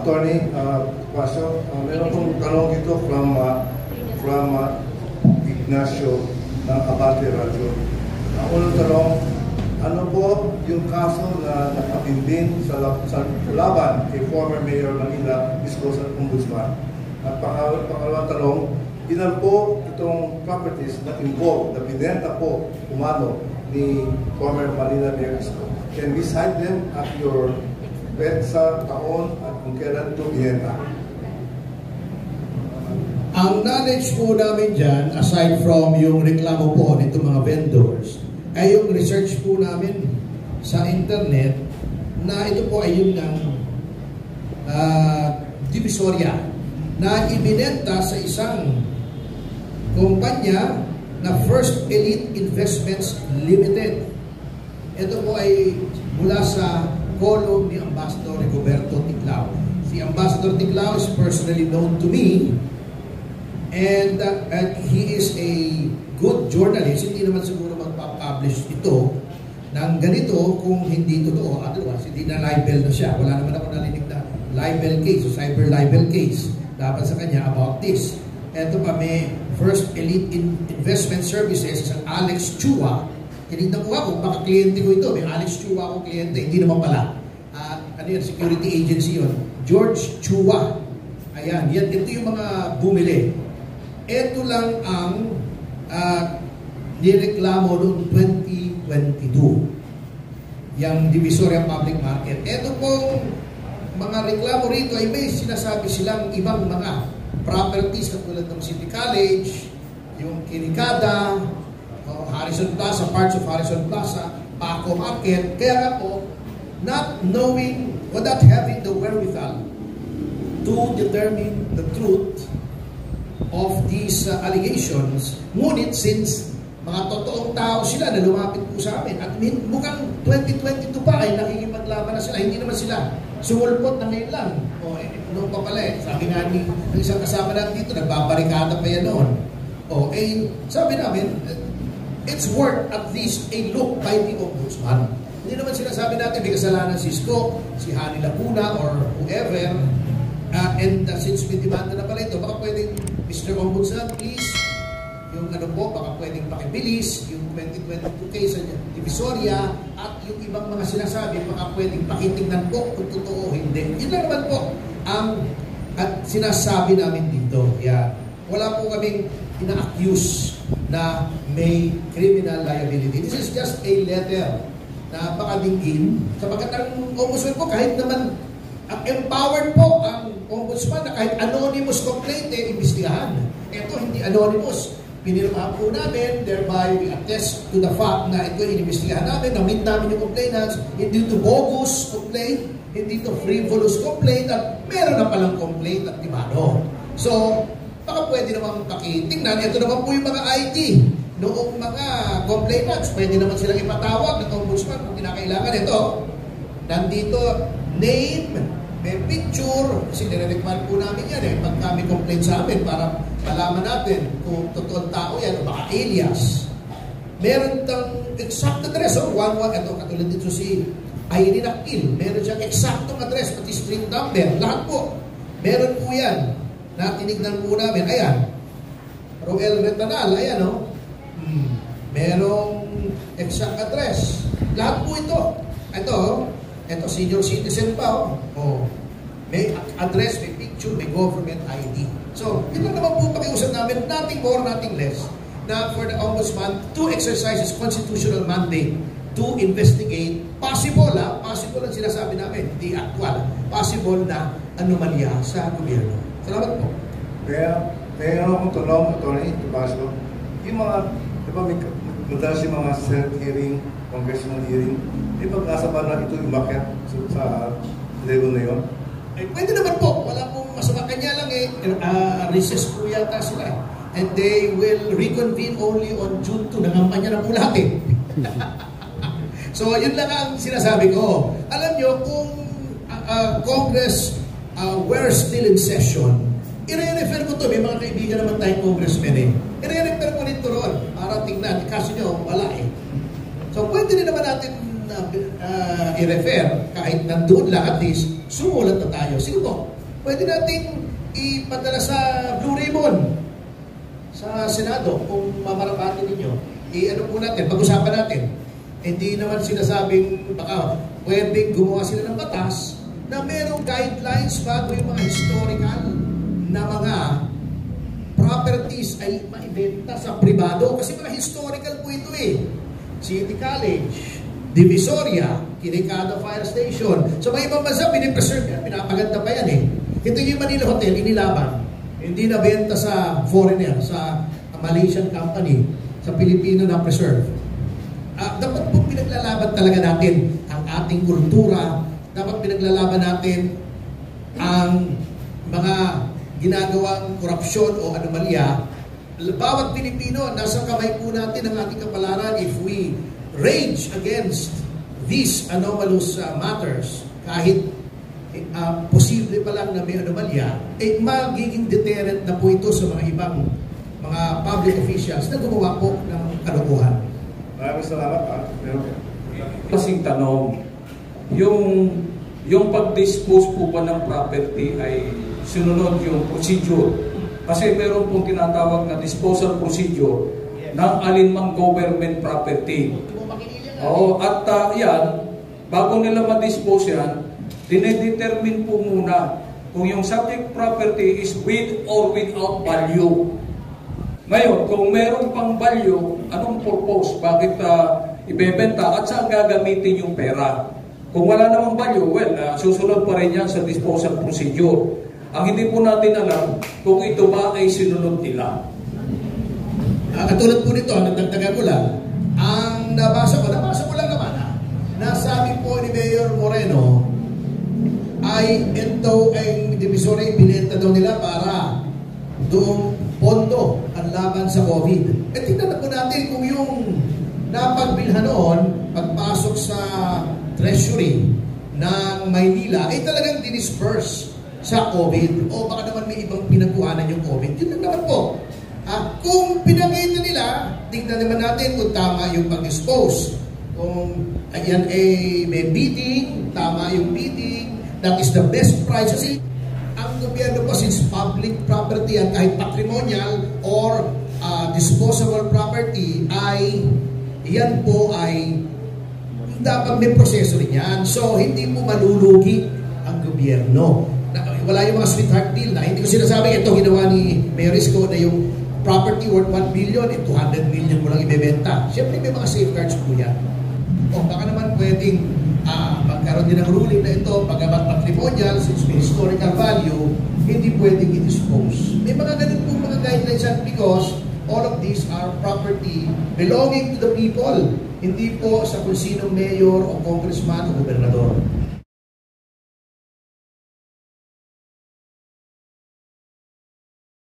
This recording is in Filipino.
Attorney Pasio, meron pong tanong dito from Ignacio ng Abante Radio. Ang unang tanong, ano po yung kaso na nakapimbing sa laban kay former Mayor Manila, Disclosure Ombudsman? At pangalawang tanong, ilan po itong properties na involved, na binenta po umano ni former Manila Mayor Isko? Can we cite them at your sa taon at kung kailan ito binenta? Ang knowledge po namin dyan, aside from yung reklamo po nito mga vendors, ay yung research po namin sa internet na ito po ay yung ng Divisoria na ibinenta sa isang kumpanya na First Elite Investments Limited. Ito po ay mula sa kolong ni Ambassador Rigoberto Ticlao. Si Ambassador Ticlao is personally known to me, and he is a good journalist. Hindi naman siguro magpapublish ito ng ganito kung hindi totoo. Otherwise, hindi na libel na siya. Wala naman ako narinig na libel case o cyber libel case dapat sa kanya about this. Ito pa, may First Elite Investment Services, isang Alex Chua. Tinignan ko ako, baka kliyente ko ito. May Alex Chua akong kliyente, hindi naman pala. Ano yun, security agency yun. George Chua. Ayan, yan, ito yung mga bumili. Ito lang ang nireklamo noong 2022. Yang Divisoria Public Market. Ito pong mga reklamo rito ay may sinasabi silang ibang mga properties katulad ng City College, yung Kinikada, Harrison Plaza, parts of Harrison Plaza, Paco Market. Kaya nga po, not knowing or not having the wherewithal to determine the truth of these allegations, ngunit since mga totoong tao sila na lumapit po sa amin at mukhang 2022 pa ay nakikipaglaban na sila, hindi naman sila sumulpot na ngayon lang. Noong pa pala sabi nga ni isang kasama natin dito, nagbabarikada pa yan noon. Sabi namin, it's worth at least a look by the Ombudsman. Hindi naman sinasabi natin may kasalanan si Isko, si Hani Laguna, or whoever. Since may demanda na pala ito, baka pwedeng, Mr. Ombudsman, please, yung ano po, baka pwedeng pakibilis, yung 2022 case sa Divisoria, at yung ibang mga sinasabi, baka pwedeng pakitingnan po kung totoo o hindi. Yun lang naman po ang at sinasabi namin dito. Yeah. Wala po kaming ina-accuse na may criminal liability. This is just a letter na pakadingin. Sapagkat ang Ombudsman po, kahit naman empowered po ang Ombudsman na kahit anonymous complaint, imbestigahan. Ito, hindi anonymous. Pinirmahan po namin, thereby we attest to the fact na ito inimbestigahan namin, na-meet namin yung complainants, hindi ito bogus complaint, hindi ito frivolous complaint, at meron na palang complaint at timano. So, baka pwede namang pakitingnan. Ito naman po yung mga ID. Noong mga complainants, pwede naman silang ipatawag ng Ombudsman kung kinakailangan. Ito, nandito, name, may picture, kasi nire-require po namin yan pag kami complain sa amin para malaman natin kung totoong tao yan o baka alias. Meron tang exact address, ito katulad dito si Irene Akil, meron siyang exactong address, pati street number, lahat po. Meron po yan na tinignan po namin. Ayan, Roel Retanal, ayan merong exact address. Lahat po ito. Ito, senior citizen pa. May address, may picture, may government ID. So, ito naman po pakiusap namin, nothing more, nothing less, na for the Ombudsman to exercise his constitutional mandate to investigate possible ang sinasabi namin, the actual, possible na anomalya sa gobyerno. Salamat po. Kaya akong tulong, Atty. Pasio, yung mga, di ba may madalas yung mga Senate hearing, congressional hearing, may pag-asa ba na ito umakyat sa level na yun? Pwede naman po. Wala pong masama. Kanya lang recess po yata sila. And they will reconvene only on June 2. Nangampanya na po natin. So, yun lang ang sinasabi ko. Alam nyo, kung Congress were still in session, i-refer ko to. May mga kaibigan naman tayong congressmen i-refer ko nito roon para tingnan. Kasi nyo, wala So, pwede rin naman natin i-refer kahit nandoon lang, at least sumulat na tayo. Sige po. pwede nating ipadala sa Blue Ribbon sa Senado kung mamarapatan ninyo. Ano po natin, pag-usapan natin. Hindi naman sinasabing baka pwedeng gumawa sila ng batas na merong guidelines bago yung mga historical na mga properties ay maibenta sa pribado. Kasi mga historical po ito eh. City College, Divisoria, Kinikada Fire Station. So mga ibang bansa, pinipreserve yan, pinapaganda pa yan eh. Ito yung Manila Hotel, inilaban. Hindi nabenta sa foreigner, sa Malaysian company, sa Pilipino na preserve. Dapat po pinaglalaban talaga natin ang ating kultura. Dapat pinaglalaban natin ang mga ginagawang korupsyon o anomalya. Bawat Pilipino, nasa kamay po natin ang ating kapalaran if we rage against these anomalous matters. Kahit posible pa lang na may anomalya, magiging deterrent na po ito sa mga ibang mga public officials na gumawa po ng kalokohan. Maraming salamat. Kasing tanong, yung pag-dispose po ba ng property ay sinunod yung procedure? Kasi meron pong tinatawag na disposal procedure ng alinmang government property. Oo, at yan, bago nila ma-dispose yan, dinedetermine po muna kung yung subject property is with or without value. Ngayon, kung meron pang value, anong purpose? Bakit ibebenta at saan gagamitin yung pera? Kung wala namang value, well, susunod pa rin yan sa disposal procedure. Ang hindi po natin alam kung ito ba ay sinunod nila. Katulad po nito, nagdagdagan ko lang, ang nabasa ko lang naman, nasabi po ni Mayor Moreno, ay ito ay Divisoria binenta daw nila para doon pondo ang laban sa COVID. Tingnan na po natin kung yung napagbilhan noon, pagpasok sa Treasury ng Maynila, ay talagang dinisperse sa COVID. O baka naman may ibang pinagkuhanan yung COVID. Yun lang naman po. Kung pinakita nila, tingnan naman natin kung tama yung pag-dispose. Kung ayan may bidding, tama yung bidding, that is the best price. Kasi ang gobyerno po, since public property at kahit patrimonial or disposable property, ay yan po ay dapat may proseso rin yan. So, hindi po malulugi ang gobyerno. Wala yung mga sweetheart deal na hindi ko sinasabi, ito ginawa ni Mayor Isko na yung property worth 1 billion, 200 million mo lang ibebenta. Siyempre may mga safeguards po yan. O baka naman pwedeng magkaroon din ng ruling na ito, pagamat patrimonial, since may historical value, hindi pwedeng i-dispose. May mga ganun po mga guidelines yan because all of these are property belonging to the people, hindi po sa kung sino mayor o congressman o gobernador.